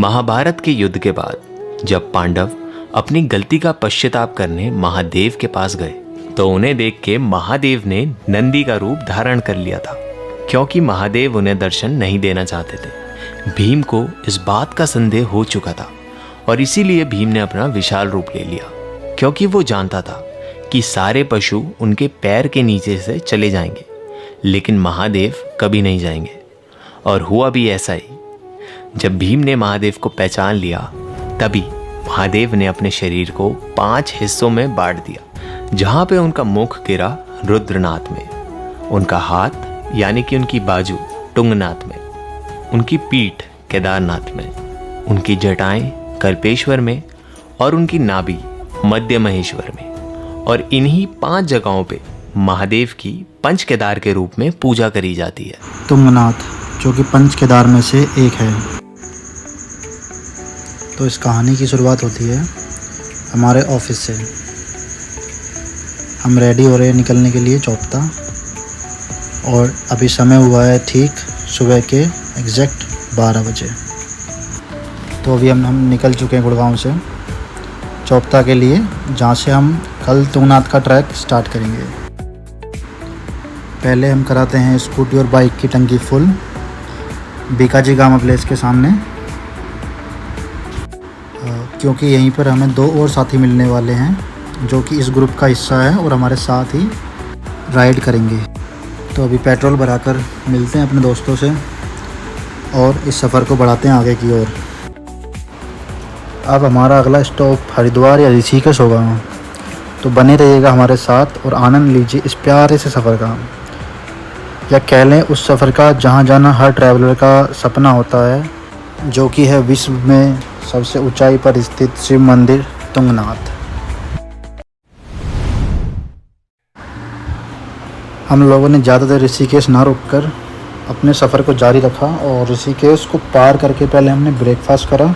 महाभारत के युद्ध के बाद जब पांडव अपनी गलती का पश्चाताप करने महादेव के पास गए तो उन्हें देख के महादेव ने नंदी का रूप धारण कर लिया था, क्योंकि महादेव उन्हें दर्शन नहीं देना चाहते थे। भीम को इस बात का संदेह हो चुका था और इसीलिए भीम ने अपना विशाल रूप ले लिया, क्योंकि वो जानता था कि सारे पशु उनके पैर के नीचे से चले जाएंगे, लेकिन महादेव कभी नहीं जाएंगे। और हुआ भी ऐसा ही। जब भीम ने महादेव को पहचान लिया तभी महादेव ने अपने शरीर को 5 हिस्सों में बांट दिया। जहां पे उनका मुख गिरा रुद्रनाथ में, उनका हाथ यानी कि उनकी बाजू तुंगनाथ में, उनकी पीठ केदारनाथ में, उनकी जटाएं कल्पेश्वर में और उनकी नाभि मध्य महेश्वर में। और इन्हीं 5 जगहों पे महादेव की पंच केदार के रूप में पूजा करी जाती है। तुंगनाथ जो कि पंच केदार में से एक है। तो इस कहानी की शुरुआत होती है हमारे ऑफिस से। हम रेडी हो रहे हैं निकलने के लिए चौपता, और अभी समय हुआ है ठीक सुबह के एग्जैक्ट 12 बजे। तो अभी हम निकल चुके हैं गुड़गांव से चौपता के लिए, जहाँ से हम कल तुंगनाथ का ट्रैक स्टार्ट करेंगे। पहले हम कराते हैं स्कूटी और बाइक की टंकी फुल बीकाजी गामा प्लेस के सामने, क्योंकि यहीं पर हमें 2 और साथी मिलने वाले हैं जो कि इस ग्रुप का हिस्सा है और हमारे साथ ही राइड करेंगे। तो अभी पेट्रोल भराकर मिलते हैं अपने दोस्तों से और इस सफ़र को बढ़ाते हैं आगे की ओर। अब हमारा अगला स्टॉप हरिद्वार या ऋषिकेश होगा, तो बने रहिएगा हमारे साथ और आनंद लीजिए इस प्यारे से सफ़र का, या कह लें उस सफ़र का जहाँ जाना हर ट्रैवलर का सपना होता है, जो कि है विश्व में सबसे ऊंचाई पर स्थित शिव मंदिर तुंगनाथ। हम लोगों ने ज़्यादा देर ऋषिकेश ना रुककर अपने सफ़र को जारी रखा और ऋषिकेश को पार करके पहले हमने ब्रेकफास्ट करा।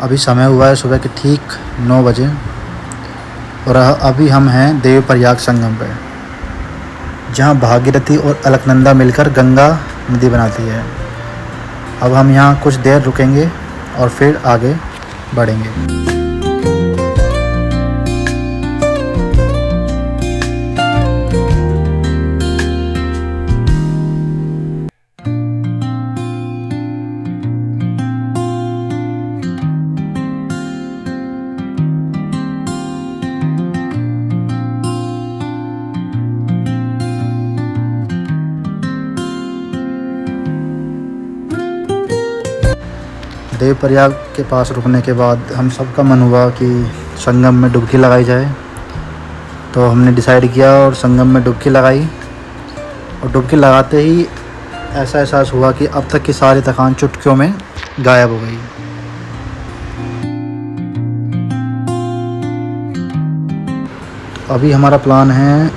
अभी समय हुआ है सुबह के ठीक 9 बजे और अभी हम हैं देवप्रयाग संगम पे, जहाँ भागीरथी और अलकनंदा मिलकर गंगा नदी बनाती है। अब हम यहाँ कुछ देर रुकेंगे और फिर आगे बढ़ेंगे। देवप्रयाग के पास रुकने के बाद हम सबका मन हुआ कि संगम में डुबकी लगाई जाए, तो हमने डिसाइड किया और संगम में डुबकी लगाई। और डुबकी लगाते ही ऐसा एहसास हुआ कि अब तक की सारी थकान चुटकियों में गायब हो गई। तो अभी हमारा प्लान है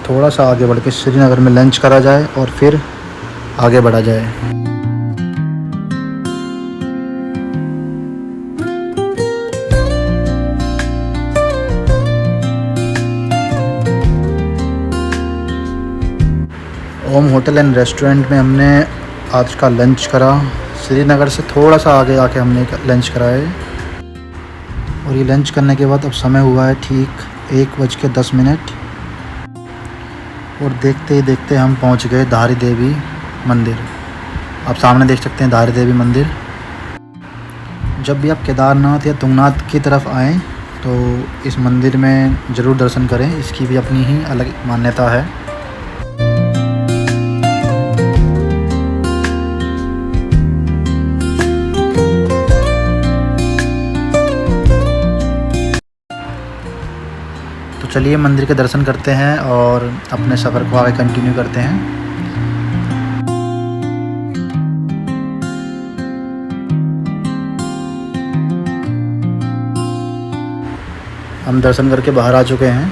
थोड़ा सा आगे बढ़ के श्रीनगर में लंच करा जाए और फिर आगे बढ़ा जाए। ओम होटल एंड रेस्टोरेंट में हमने आज का लंच करा। श्रीनगर से थोड़ा सा आगे आके हमने लंच करा है, और ये लंच करने के बाद अब समय हुआ है ठीक 1:10 और देखते ही देखते हम पहुंच गए धारी देवी मंदिर। आप सामने देख सकते हैं धारी देवी मंदिर। जब भी आप केदारनाथ या तुंगनाथ की तरफ आएँ तो इस मंदिर में ज़रूर दर्शन करें, इसकी भी अपनी ही अलग मान्यता है। तो चलिए मंदिर के दर्शन करते हैं और अपने सफ़र को आगे कंटिन्यू करते हैं। हम दर्शन करके बाहर आ चुके हैं।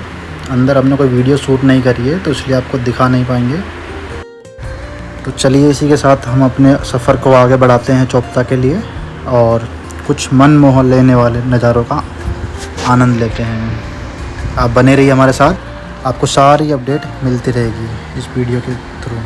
अंदर हमने कोई वीडियो शूट नहीं करी है तो इसलिए आपको दिखा नहीं पाएंगे। तो चलिए इसी के साथ हम अपने सफ़र को आगे बढ़ाते हैं चोपता के लिए और कुछ मन मोह लेने वाले नज़ारों का आनंद लेते हैं। आप बने रहिए हमारे साथ, आपको सारी अपडेट मिलती रहेगी इस वीडियो के थ्रू।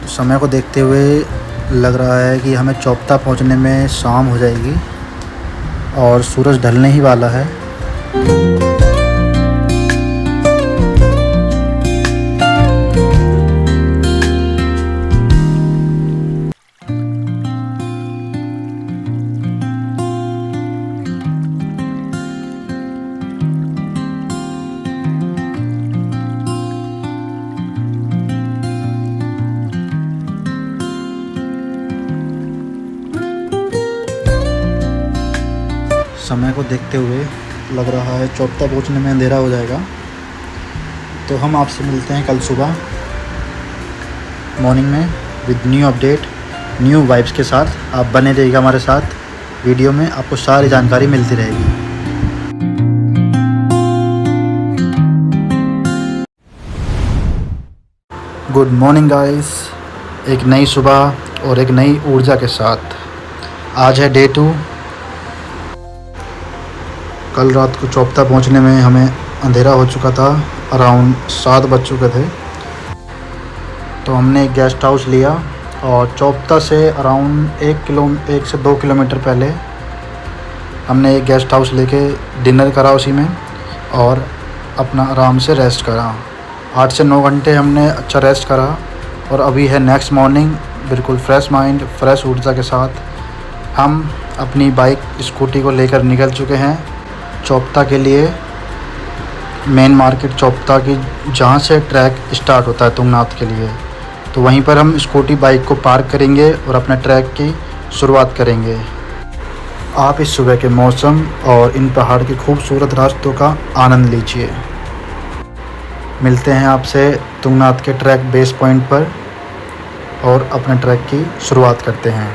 तो समय को देखते हुए लग रहा है कि हमें चोपता पहुंचने में शाम हो जाएगी और सूरज ढलने ही वाला है। समय को देखते हुए लग रहा है चोपता पहुंचने में अंधेरा हो जाएगा। तो हम आपसे मिलते हैं कल सुबह मॉर्निंग में with new update, new vibes के साथ। आप बने रहिएगा हमारे साथ, वीडियो में आपको सारी जानकारी मिलती रहेगी। गुड मॉर्निंग गाइस, एक नई सुबह और एक नई ऊर्जा के साथ आज है डे 2। कल रात को चोपता पहुंचने में हमें अंधेरा हो चुका था, अराउंड 7 बज चुके थे। तो हमने एक गेस्ट हाउस लिया और चोपता से अराउंड 1 से 2 किलोमीटर पहले हमने एक गेस्ट हाउस लेके डिनर करा उसी में और अपना आराम से रेस्ट करा। 8 से 9 घंटे हमने अच्छा रेस्ट करा और अभी है नेक्स्ट मॉर्निंग, बिल्कुल फ्रेश माइंड, फ्रेश ऊर्जा के साथ हम अपनी बाइक स्कूटी को लेकर निकल चुके हैं चोपता के लिए। मेन मार्केट चोपता की जहाँ से ट्रैक स्टार्ट होता है तुंगनाथ के लिए, तो वहीं पर हम स्कूटी बाइक को पार्क करेंगे और अपने ट्रैक की शुरुआत करेंगे। आप इस सुबह के मौसम और इन पहाड़ के खूबसूरत रास्तों का आनंद लीजिए। मिलते हैं आपसे तुंगनाथ के ट्रैक बेस पॉइंट पर और अपने ट्रैक की शुरुआत करते हैं।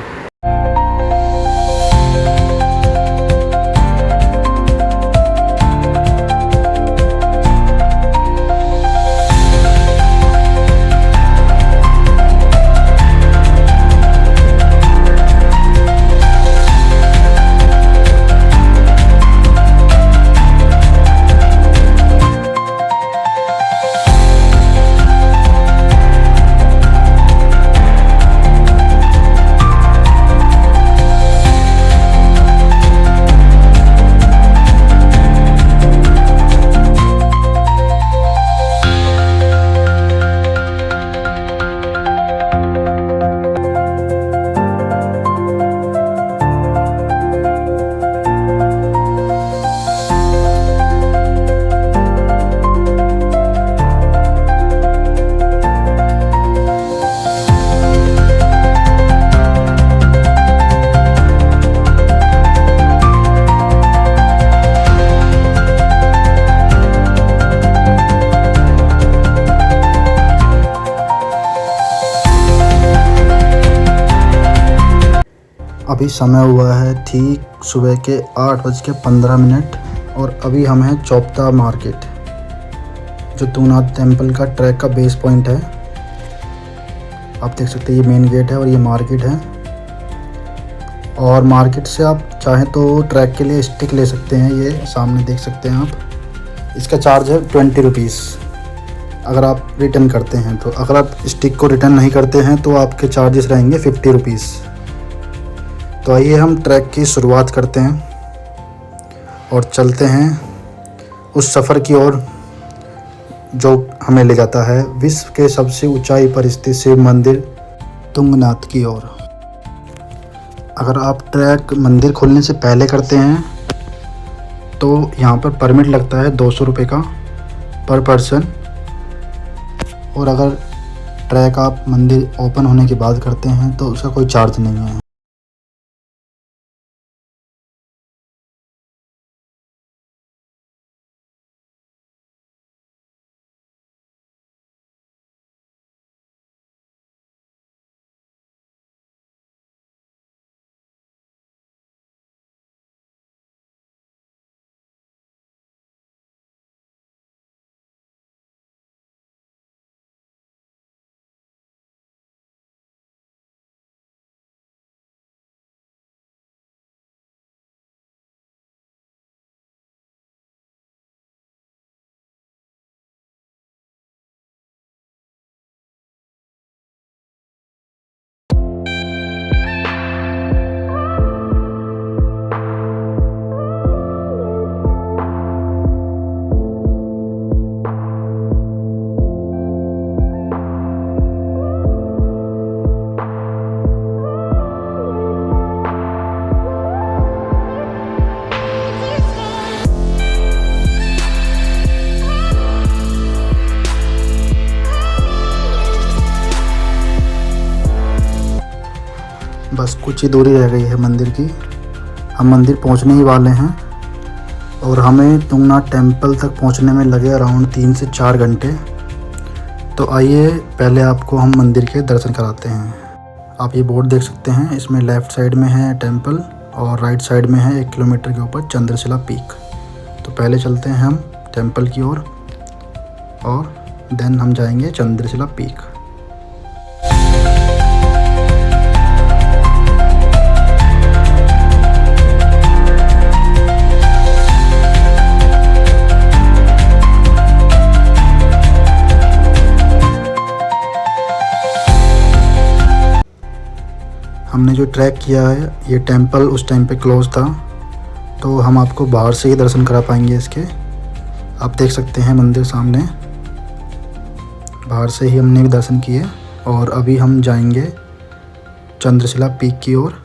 अभी समय हुआ है ठीक सुबह के 8:15 और अभी हम हैं चोपता मार्केट, जो तुंगनाथ टेम्पल का ट्रैक का बेस पॉइंट है। आप देख सकते हैं ये मेन गेट है और ये मार्केट है। और मार्केट से आप चाहें तो ट्रैक के लिए स्टिक ले सकते हैं। ये सामने देख सकते हैं आप, इसका चार्ज है 20 रुपीज़ अगर आप रिटर्न करते हैं तो। अगर आप स्टिक को रिटर्न नहीं करते हैं तो आपके चार्जेस रहेंगे 50 रुपीज़। तो आइए हम ट्रैक की शुरुआत करते हैं और चलते हैं उस सफ़र की ओर जो हमें ले जाता है विश्व के सबसे ऊंचाई पर स्थित शिव मंदिर तुंगनाथ की ओर। अगर आप ट्रैक मंदिर खोलने से पहले करते हैं तो यहाँ पर परमिट लगता है 200 रुपये का पर पर्सन। और अगर ट्रैक आप मंदिर ओपन होने के बाद करते हैं तो उसका कोई चार्ज नहीं है। बस कुछ ही दूरी रह गई है मंदिर की, हम मंदिर पहुंचने ही वाले हैं। और हमें तुंगनाथ टेम्पल तक पहुंचने में लगे अराउंड 3 से 4 घंटे। तो आइए पहले आपको हम मंदिर के दर्शन कराते हैं। आप ये बोर्ड देख सकते हैं, इसमें लेफ़्ट साइड में है टेम्पल और राइट साइड में है 1 किलोमीटर के ऊपर चंद्रशिला पीक। तो पहले चलते हैं हम टेम्पल की ओर और देन हम जाएंगे चंद्रशिला पीक। हमने जो ट्रैक किया है ये टेम्पल उस टाइम पे क्लोज था, तो हम आपको बाहर से ही दर्शन करा पाएंगे इसके। आप देख सकते हैं मंदिर सामने, बाहर से ही हमने भी दर्शन किए। और अभी हम जाएंगे चंद्रशिला पीक की ओर।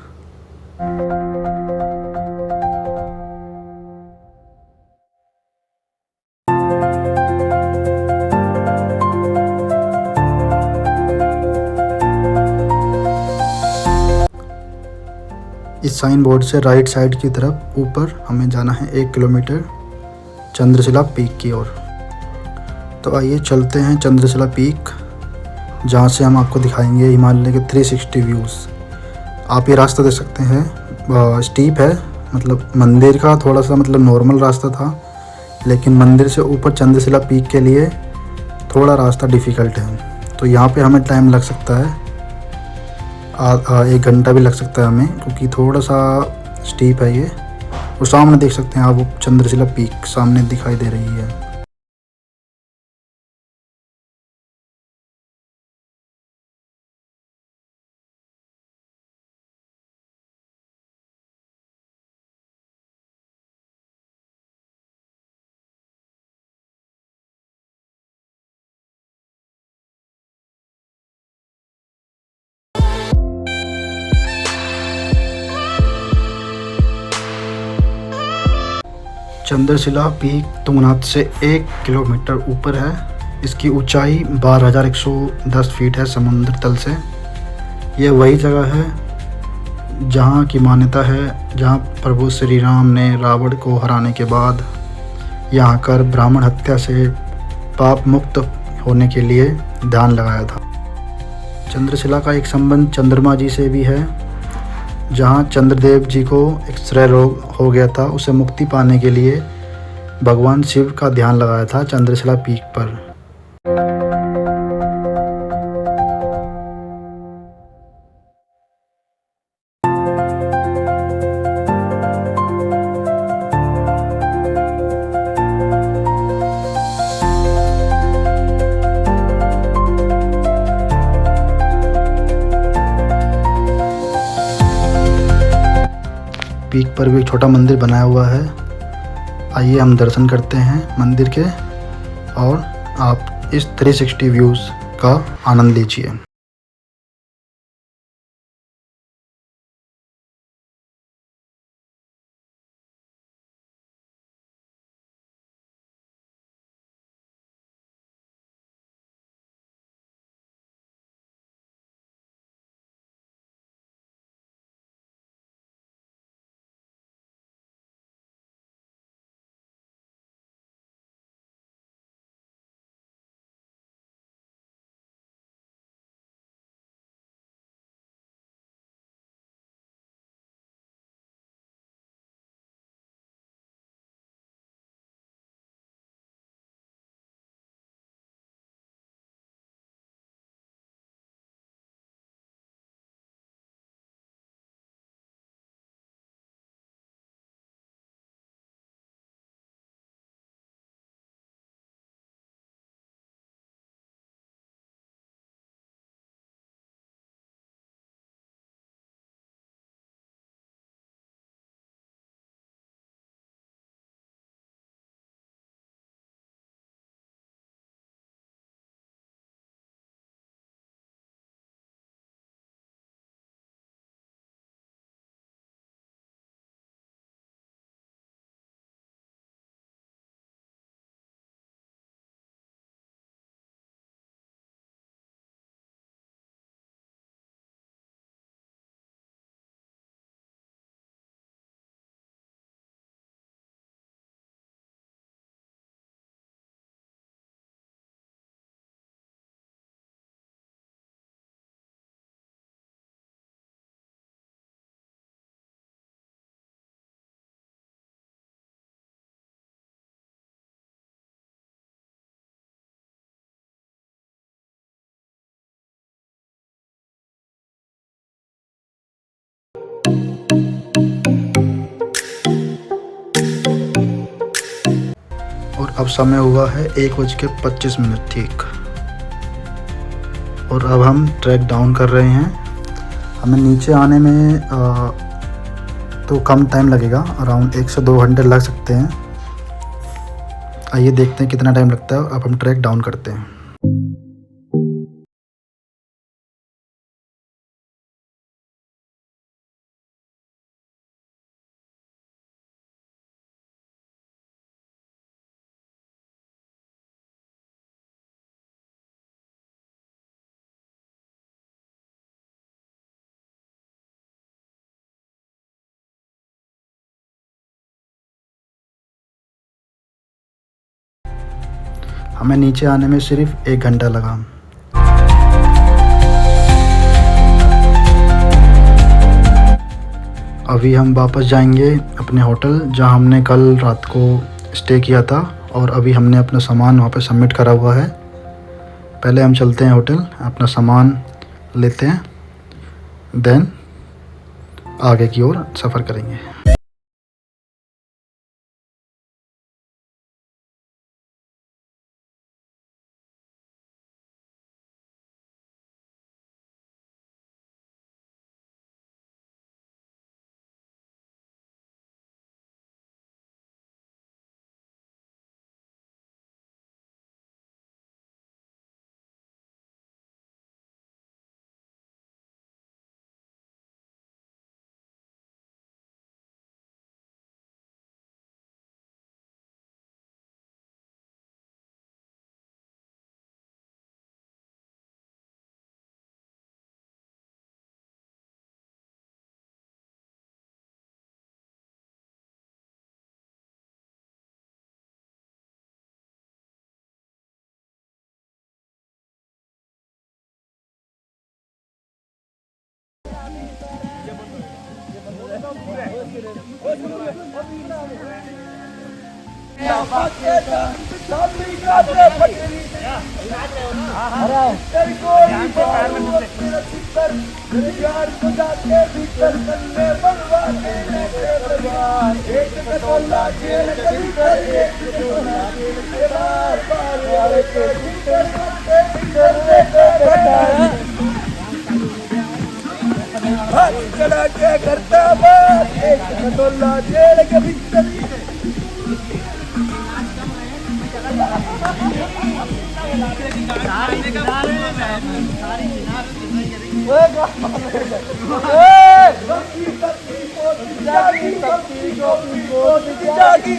इस साइन बोर्ड से राइट साइड की तरफ ऊपर हमें जाना है 1 किलोमीटर चंद्रशिला पीक की ओर। तो आइए चलते हैं चंद्रशिला पीक, जहाँ से हम आपको दिखाएंगे हिमालय के 360 व्यूज़। आप ये रास्ता देख सकते हैं, स्टीप है, मतलब मंदिर का थोड़ा सा मतलब नॉर्मल रास्ता था, लेकिन मंदिर से ऊपर चंद्रशिला पीक के लिए थोड़ा रास्ता डिफ़िकल्ट है। तो यहाँ पे हमें टाइम लग सकता है, 1 घंटा भी लग सकता है हमें, क्योंकि थोड़ा सा स्टीप है ये। और सामने देख सकते हैं आप, वो चंद्रशिला पीक सामने दिखाई दे रही है। चंद्रशिला पीक तुंगनाथ से 1 किलोमीटर ऊपर है। इसकी ऊंचाई 12,110 फीट है समुद्र तल से। यह वही जगह है जहाँ की मान्यता है जहाँ प्रभु श्री राम ने रावण को हराने के बाद यहाँ आकर ब्राह्मण हत्या से पाप मुक्त होने के लिए ध्यान लगाया था। चंद्रशिला का एक संबंध चंद्रमा जी से भी है, जहाँ चंद्रदेव जी को एक श्रय रोग हो गया था, उसे मुक्ति पाने के लिए भगवान शिव का ध्यान लगाया था चंद्रशिला पीक पर। पीक पर भी एक छोटा मंदिर बनाया हुआ है। आइए हम दर्शन करते हैं मंदिर के और आप इस 360 व्यूज़ का आनंद लीजिए। और अब समय हुआ है 1:25 ठीक। और अब हम ट्रैक डाउन कर रहे हैं। हमें नीचे आने में तो कम टाइम लगेगा, अराउंड 1 से 2 घंटे लग सकते हैं। आइए देखते हैं कितना टाइम लगता है। अब हम ट्रैक डाउन करते हैं। हमें नीचे आने में सिर्फ 1 घंटा लगा। अभी हम वापस जाएंगे अपने होटल जहां हमने कल रात को स्टे किया था, और अभी हमने अपना सामान वहां पे सबमिट करा हुआ है। पहले हम चलते हैं होटल, अपना सामान लेते हैं, देन आगे की ओर सफ़र करेंगे। चला के करता बात एक खटोला जेल के भीतर जागी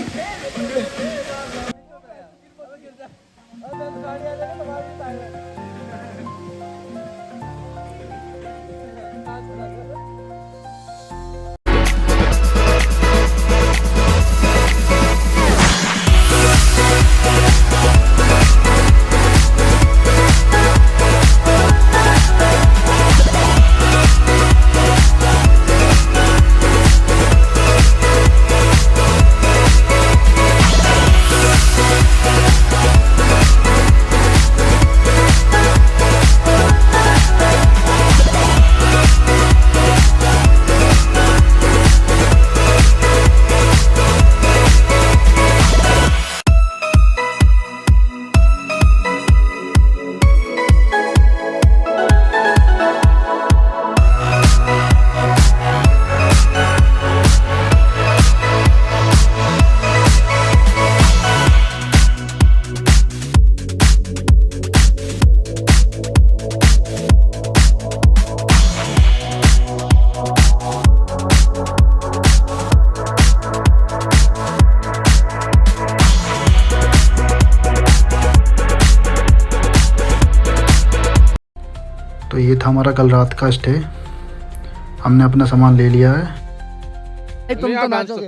तो ये था हमारा कल रात का स्टे। हमने अपना सामान ले लिया है। तुम तो नाचोगे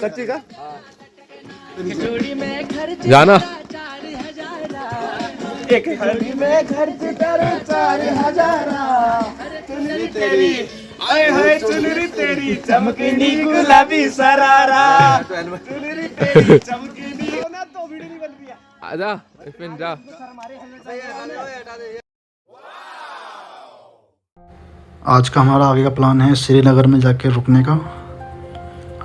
कच्ची का जाना एक हरी में खर्च कर 4000 चुनरी तेरी आए हाय चुनरी तेरी चमकीनी गुलाबी सरारा चुनरी तेरी चमकीनी ना तो वीडियो नहीं बन रही है आजा इसमें जा आज का हमारा आगे का प्लान है श्रीनगर में जाके रुकने का।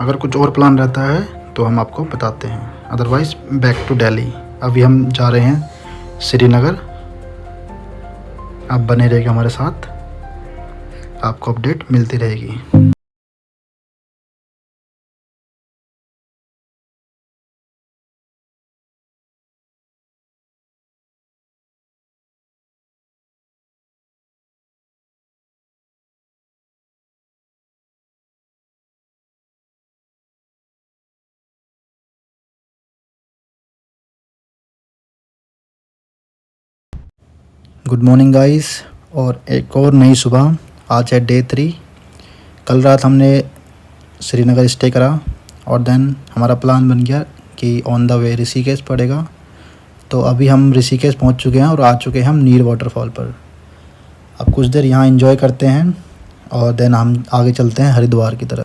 अगर कुछ और प्लान रहता है तो हम आपको बताते हैं, अदरवाइज़ बैक टू दिल्ली। अभी हम जा रहे हैं श्रीनगर। आप बने रहिएगा हमारे साथ, आपको अपडेट मिलती रहेगी। गुड मॉर्निंग गाइस, और एक और नई सुबह। आज है डे 3। कल रात हमने श्रीनगर स्टे करा और देन हमारा प्लान बन गया कि ऑन द वे ऋषिकेश पड़ेगा। तो अभी हम ऋषिकेश पहुंच चुके हैं और आ चुके हैं हम नीर वाटरफॉल पर। अब कुछ देर यहाँ एंजॉय करते हैं और देन हम आगे चलते हैं हरिद्वार की तरफ।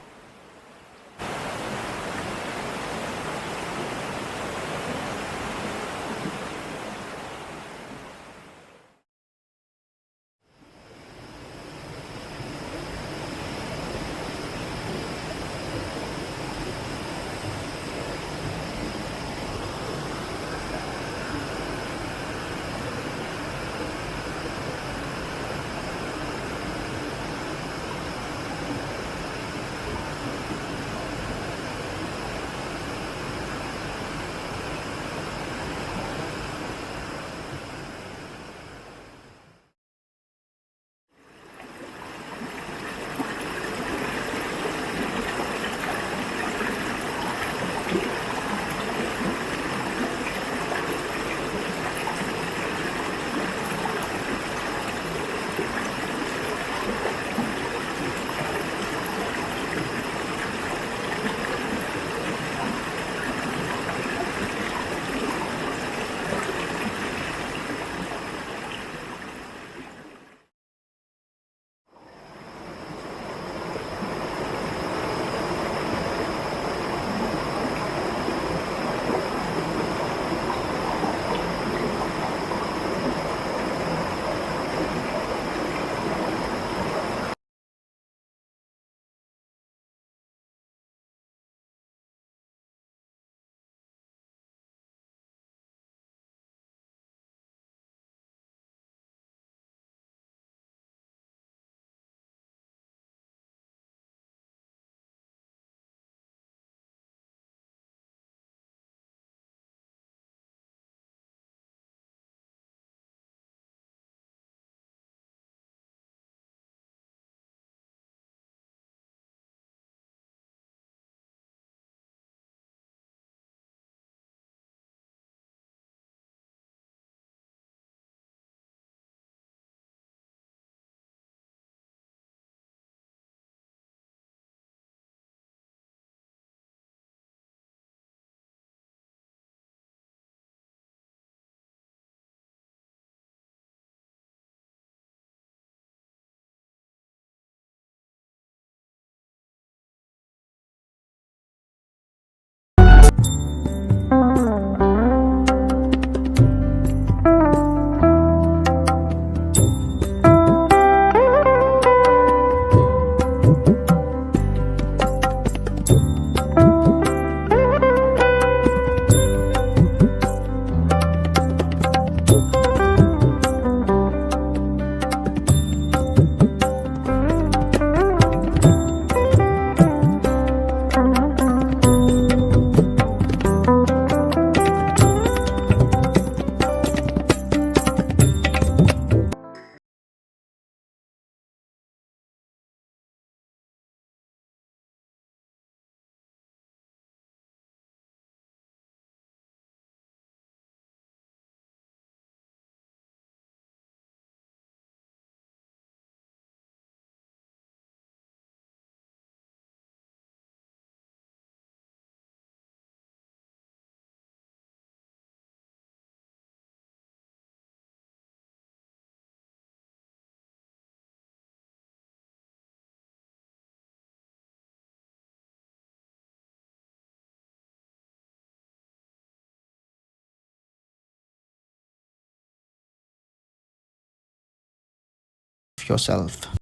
yourself.